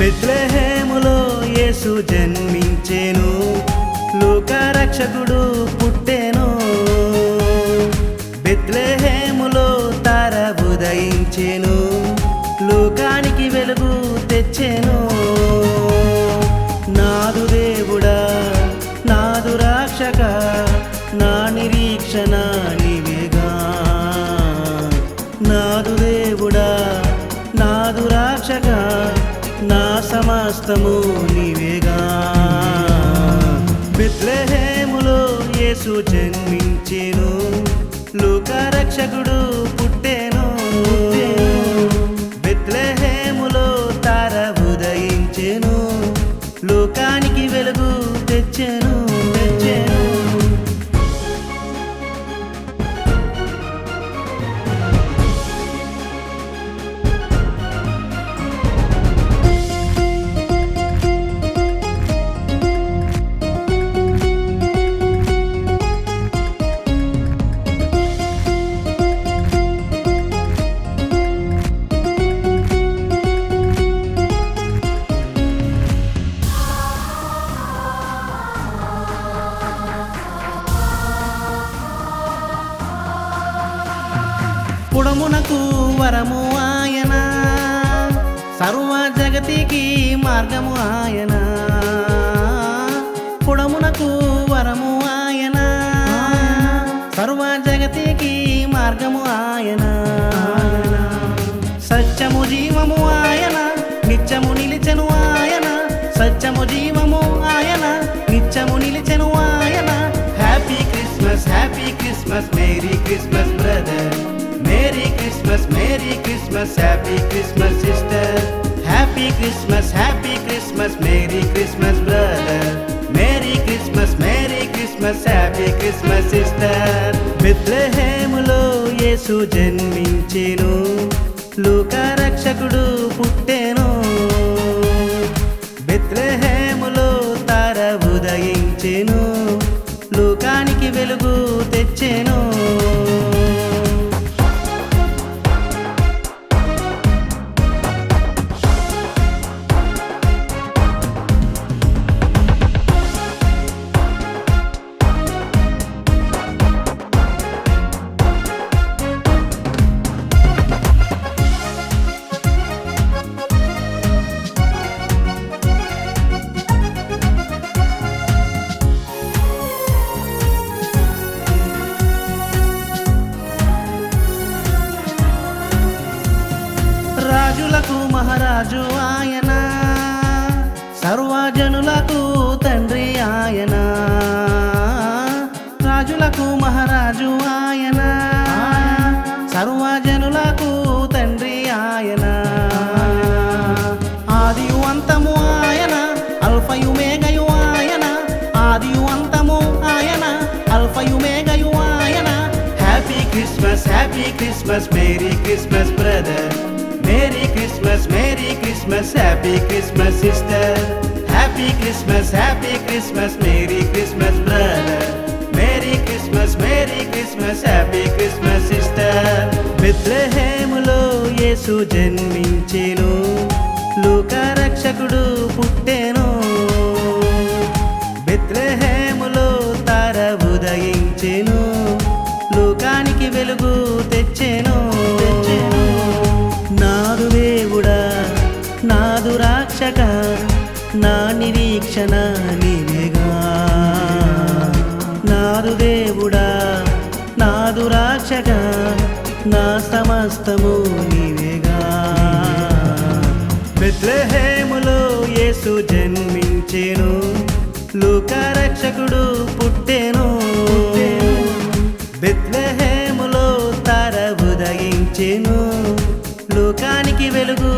బెత్లెహేములో యేసు జన్మించెను, లోకరక్షకుడు పుట్టెను. బెత్లెహేములో తార ఉదయించెను, లోకానికి వెలుగు తెచ్చెను. నాదు దేవుడా నాదు రక్షక, నా నిరీక్షణ నీవేగా. నాదు దేవుడా నాదు రక్షక, నా సమస్తము నీవేగా. బెత్లెహేములో యేసు జన్మించెను, లోకరక్షకుడు పుట్టెను. బెత్లెహేములో తార ఉదయించెను, లోకానికి వెలుగు తెచ్చెను. పుడమునకు వరము ఆయన, సర్వ జగతికి మార్గము ఆయన. పుడమునకు వరము ఆయన, సర్వ జగతికి మార్గము ఆయన. సత్యము జీవము ఆయన, నిత్యము నిలిచెను ఆయన. సత్యము జీవము ఆయన, నిత్యము నిలిచెను ఆయన. Happy Christmas happy Christmas, merry Christmas brother. Merry Christmas, Merry Christmas, Happy Christmas sister. Happy Christmas, Happy Christmas, Merry Christmas brother. Merry Christmas, Merry Christmas, Happy Christmas sister. బెత్లెహేములో యేసు జన్మించెను, లోకరక్షకుడు పుట్టెను. బెత్లెహేములో తార ఉదయించెను, లోకానికి వెలుగు తెచ్చెను. రాజులకు మహారాజు ఆయన, సర్వజనులకు తండ్రి ఆయన. రాజులకు మహారాజు ఆయన, సర్వజనులకు తండ్రి ఆయన. ఆదియు అంతము ఆయన, అల్ఫయు మేఘయు ఆయన. ఆదియు అంతము ఆయన, అల్ఫయు మేఘయు ఆయన. Happy Christmas happy Christmas, merry Christmas brother. Merry Christmas, Merry Christmas, Happy Christmas sister. Happy Christmas, Happy Christmas, Merry Christmas brother. Merry Christmas, Merry Christmas, Happy Christmas sister. బెత్లెహేములో యేసు జన్మించెను, లోకరక్షకుడు పుట్టెను. బెత్లెహేములో తార ఉదయించెను, లోకానికి వెలుగు తెచ్చెను. నాదు దేవుడా నాదు రక్షక, నా నిరీక్షణ నీవేగా. నాదు దేవుడా నాదు రక్షక, నా సమస్తము నీవేగా. బెత్లెహేములో యేసు జన్మించెను, లోకరక్షకుడు పుట్టెను. బెత్లెహేములో తార ఉదయించెను, లోకానికి వెలుగు